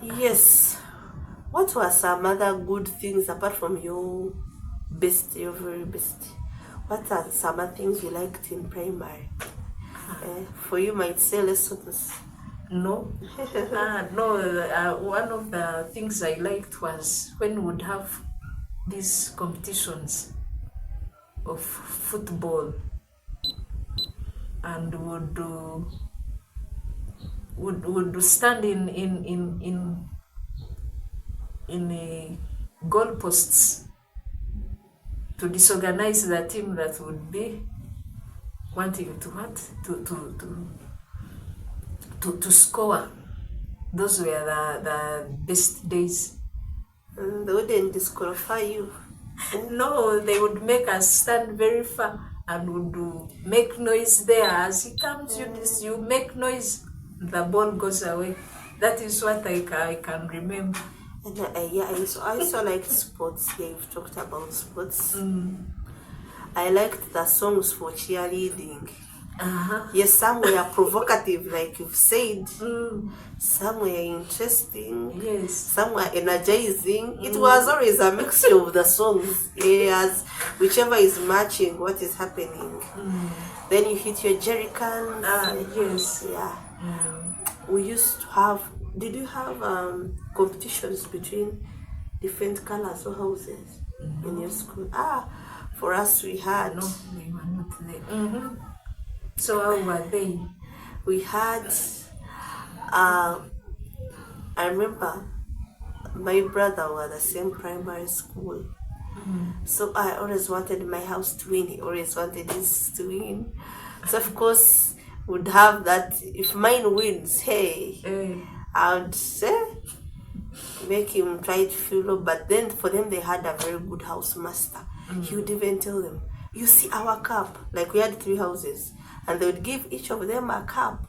Yes. What were some other good things apart from your best, your very best? What are some other things you liked in primary? For you, might say lessons. No, no. One of the things I liked was when we would have these competitions of football, and would stand in a goalposts to disorganize the team that would be wanting to what to score. Those were the best days. They wouldn't disqualify you. No, they would make us stand very far and would make noise there. As he comes, you make noise, the ball goes away. That is what I can remember. And yeah, I also liked sports. Yeah, you've talked about sports. I liked the songs for cheerleading. Yes, some were provocative, like you've said. Some were interesting. Yes. Some were energizing. It was always a mixture of the songs. Yes, whichever is matching what is happening. Then you hit your jerry cans. Yes. Yeah. We used to have. Did you have competitions between different colors or houses in your school? For us we had. No, they were not there. So how were they? We had. I remember my brother was the same primary school. So I always wanted my house to win. He always wanted his to win. So of course would have that. If mine wins, hey, I would say make him try to feel low. But then for them they had a very good house master. He would even tell them, "You see our cup." Like we had 3 houses, and they would give each of them a cup.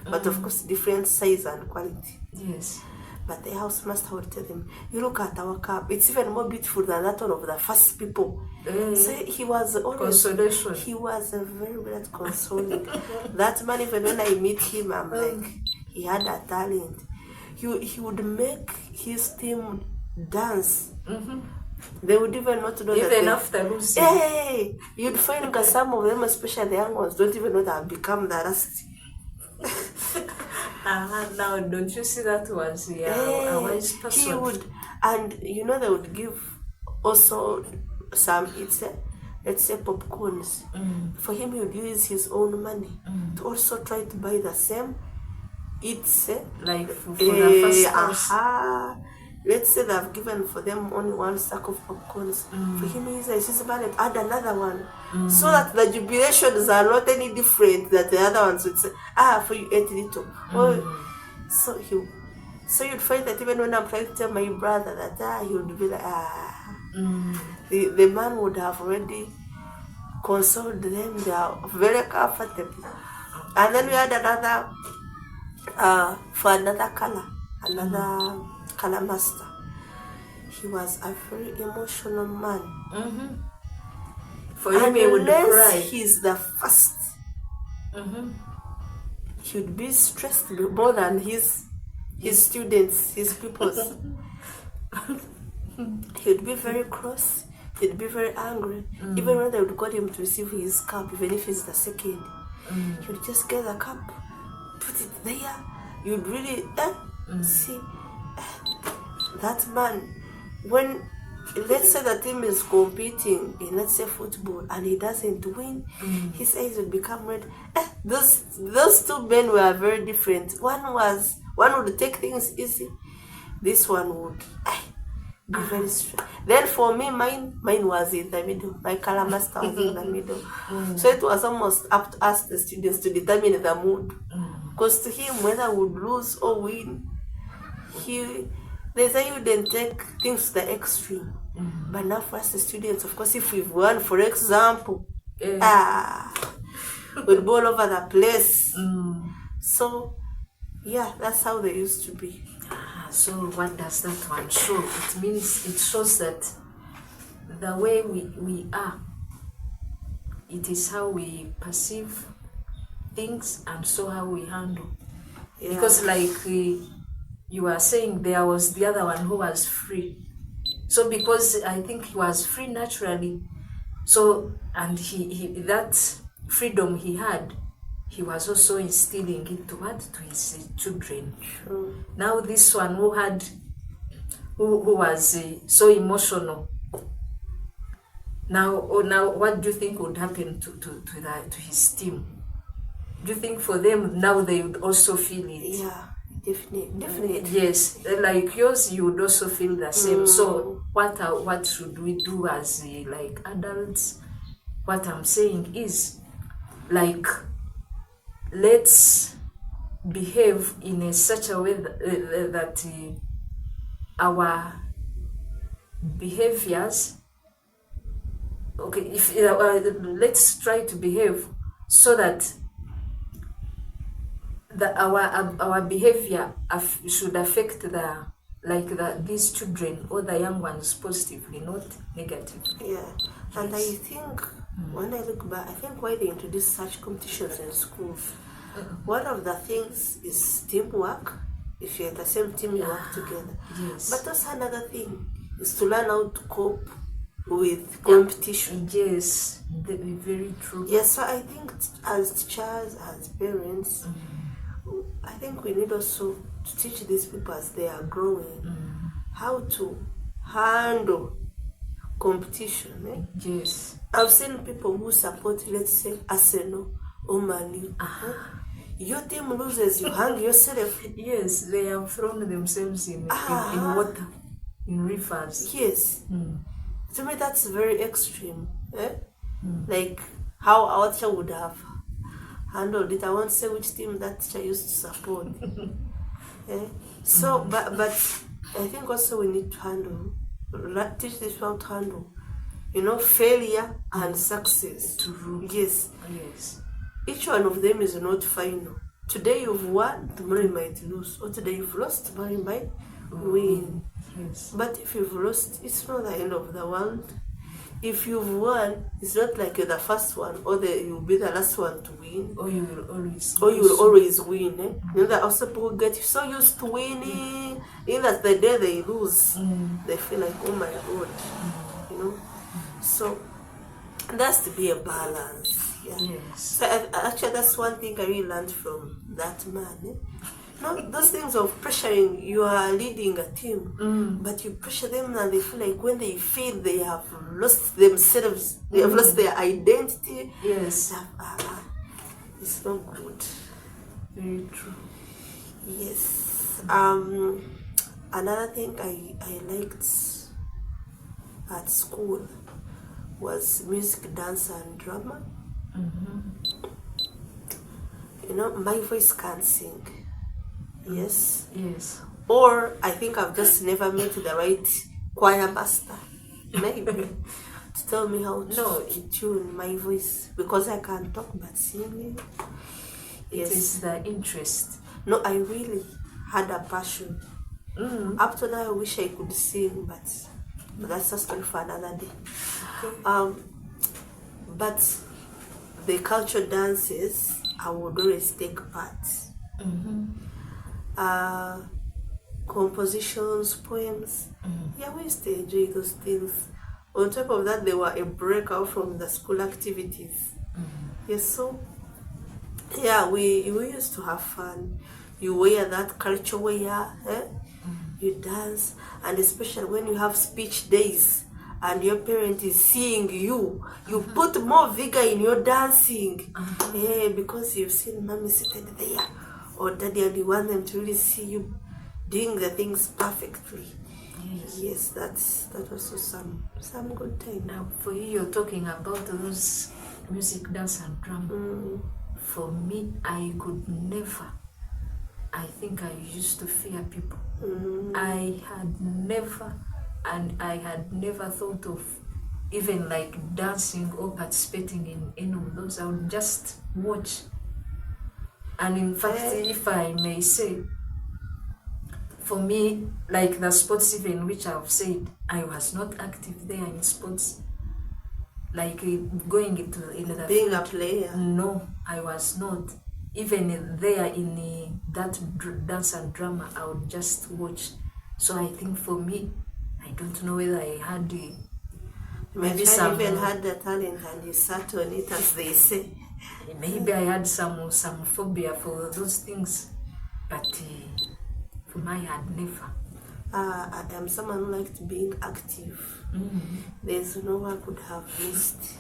But of course different size and quality. Yes. But the house master would tell them, "You look at our cup. It's even more beautiful than that one of the first people." So he was always Consolation. He was a very good at consoling. That man, even when I meet him, I'm like, he had a talent. He would make his team dance. They would even not know even that after losing. Hey, you'd find that some of them, especially the young ones, don't even know that have become the last. Now don't you see that was a wise person? He would, and they would give also some, let's say popcorns. For him, he would use his own money to also try to buy the same. Like for the first house. Let's say they've given for them only 1 sack of popcorns. For him, he uses his money to add another one. So that the jubilations are not any different that the other ones would say, for you 8 little. So you'd find that even when I'm trying to tell my brother that he would be like, the man would have already consoled them. They are very comfortable. And then we had another for another color master. He was a very emotional man. For him, he would cry. He's the first. He would be stressed more than his students, his pupils. He would be very cross. He'd be very angry. Even when they would call him to receive his cup, even if it's the second, he would just get the cup, put it there. You'd really see that man. When let's say the team is competing in, let's say, football, and he doesn't win, his eyes would become red. Those 2 men were very different. One would take things easy. This one would be very strong. Then for me, mine was in the middle. My color master was in the middle. So it was almost up to us, the students, to determine the mood. Because to him, whether we would lose or win, they say you wouldn't take things to the extreme. But now for us, the students, of course, if we've won, for example, we'd go all over the place. So, yeah, that's how they used to be. So what does that one show? It shows that the way we are, it is how we perceive things and so how we handle. Because like you are saying there was the other one who was free. So because I think he was free naturally, so and he that freedom he had, he was also instilling it to his children. True. Now this one who was so emotional. Now what do you think would happen to his team? Do you think for them now they would also feel it? Yeah, definitely. Yes, like yours, you would also feel the same. So what should we do as like adults? What I'm saying is, like, let's behave in such a way that our behaviors, okay, if let's try to behave so that our behavior should affect these children or the young ones positively, not negatively. Yeah, and I think when I look back, I think why they introduce such competitions in schools, one of the things is teamwork. If you're in the same team, you work together. Yes. But also another thing is to learn how to cope with competition. Yes, very true. Yes, so I think as teachers, as parents, I think we need also to teach these people as they are growing how to handle competition. Yes. I've seen people who support, let's say, Arsenal or Man U. Your team loses, you hang yourself. Yes, they have thrown themselves in water, in rivers. Yes. To me, that's very extreme. Like how our teacher would have handled it. I won't say which team that teacher used to support. So, but I think also we need to teach this how to handle, failure and success. True. Yes. Yes. Each one of them is not final. Today you've won, tomorrow you might lose. Or today you've lost, tomorrow you might win. Yes. But if you've lost, it's not the end of the world. If you've won, it's not like you're the first one or you'll be the last one to win. Or you will always win. That also people get so used to winning, even that the day they lose, they feel like, oh my God, So that's to be a balance. Yeah. Yes. So actually, that's one thing I really learned from that man. Those things of pressuring, you are leading a team, but you pressure them and they feel like when they fail, they have lost themselves, they have lost their identity. Yes. It's not good. Very true. Yes. Another thing I liked at school was music, dance, and drama. My voice can't sing. Yes. Yes. Or I think I've just never met the right choir master, maybe, to tell me how to tune my voice, because I can't talk but singing. Yes. It is the interest. No, I really had a passion. Up to now, I wish I could sing, but that's a story for another day. Okay. But the cultural dances, I would always take part. Compositions, poems. Yeah, we used to enjoy those things. On top of that, they were a breakout from the school activities. Yes, so yeah, we used to have fun. You wear that culture wear, you dance, and especially when you have speech days and your parent is seeing you put more vigor in your dancing. Because you've seen mommy seated there or daddy, and you want them to really see you doing the things perfectly. Yes, that was also some good time. Now, for you, you're talking about those music, dance, and drama. For me, I could never. I think I used to fear people. I had never thought of even like dancing or participating in any of those. I would just watch. And in fact, if I may say, for me, like the sports even which I've said, I was not active there in sports. Like going into the being a player. No, I was not. even there in that dance and drama, I would just watch. So I think for me, I don't know whether I had maybe some even had the talent and you sat on it, as they say. Maybe I had some phobia for those things, but for me, I had never. I am someone who liked being active. There's no one I could have missed.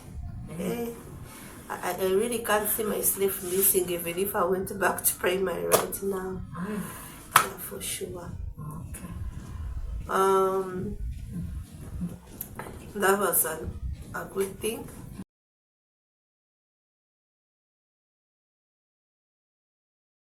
I really can't see myself missing, even if I went back to primary right now. Yeah, for sure. Okay. That was a good thing.